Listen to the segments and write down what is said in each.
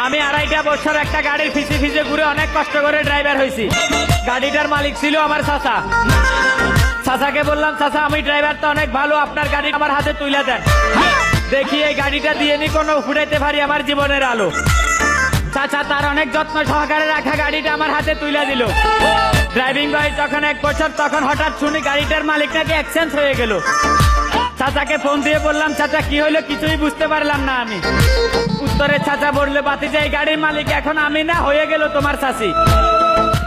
আমি 2.5 বছর একটা গাড়ির ফিসে ফিসে ঘুরে অনেক কষ্ট করে ড্রাইভার হয়েছি। গাড়িটার মালিক ছিল আমার চাচা। চাচাকে বললাম, চাচা আমি ড্রাইভার তো অনেক ভালো, আপনার গাড়ি আমার হাতে তুলে দেন, দেখি এই গাড়িটা দিয়ে নি কোনো ফুটাইতে পারি আমার জীবনের আলো। চাচা তার অনেক যত্ন সহকারে রাখা গাড়িটা আমার হাতে তুলে দিল। ড্রাইভিং বয়স যখন 1 বছর, তখন হঠাৎ শুনি গাড়িটার মালিক নাকি এক্সচেঞ্জ হয়ে গেল। চাচাকে ফোন দিয়ে বললাম, চাচা কি হইলো, কিছুই বুঝতে পারলাম না আমি। উত্তরে চাচা বললে, বাতিজা এই গাড়ির মালিক এখন আমি না, হয়ে গেল তোমার চাচি।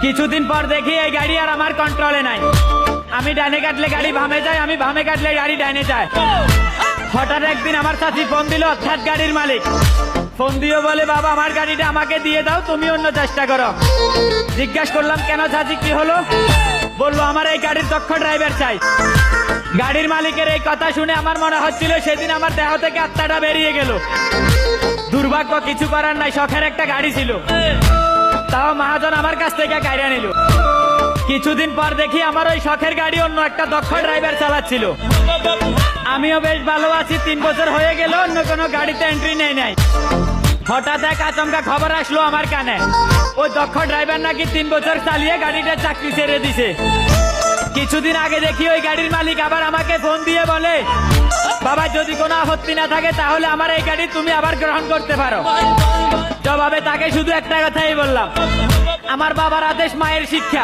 কিছুদিন পর দেখি এই গাড়ি আর আমার কন্ট্রোলে নাই। আমি ডানে কাটলে গাড়ি বামে যায়, আমি বামে কাটলে গাড়ি ডানে যায়। হঠাৎ একদিন আমার চাচি ফোন দিল, অর্থাৎ গাড়ির মালিক ফোন দিয়ে বলে, বাবা আমার গাড়িটা আমাকে দিয়ে দাও, তুমি অন্য চেষ্টা করো। জিজ্ঞাসা করলাম, কেন চাচি কি হলো? বললো, আমার এই গাড়ির দক্ষ ড্রাইভার চাই। গাড়ির মালিকের এই কথা শুনে আমার মনে হচ্ছিল সেদিন আমার দেহ থেকে আত্মাটা বেরিয়ে গেল। দুর্ভাগ্য, কিছু করার নাই, শখের একটা গাড়ি ছিল, তাও মহাজন আমার কাছ থেকে কাইরা নিল। কিছুদিন পর দেখি আমার ওই শখের গাড়ি অন্য একটা দক্ষ ড্রাইভার চালাচ্ছিল। আমিও বেশ ভালো আছি, 3 বছর হয়ে গেল অন্য কোনো গাড়িতে এন্ট্রি নেই নাই। হঠাৎ এক আচমকা খবর আসলো আমার কানে, ওই দক্ষ ড্রাইভার নাকি 3 বছর চালিয়ে গাড়িটার চাকরি ছেড়ে দিছে। কিছুদিন আগে দেখি ওই গাড়ির মালিক আবার আমাকে ফোন দিয়ে বলে, বাবা যদি কোনো আপত্তি না থাকে তাহলে আমার এই গাড়ি তুমি আবার গ্রহণ করতে পারো। জবাবে তাকে শুধু একটা কথাই বললাম, আমার বাবার আদেশ মায়ের শিক্ষা,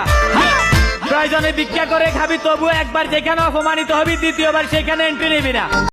প্রয়োজনে ভিক্ষা করে খাবি, তবুও একবার যেখানে অপমানিত হবি দ্বিতীয়বার সেখানে এন্ট্রি নিবি না।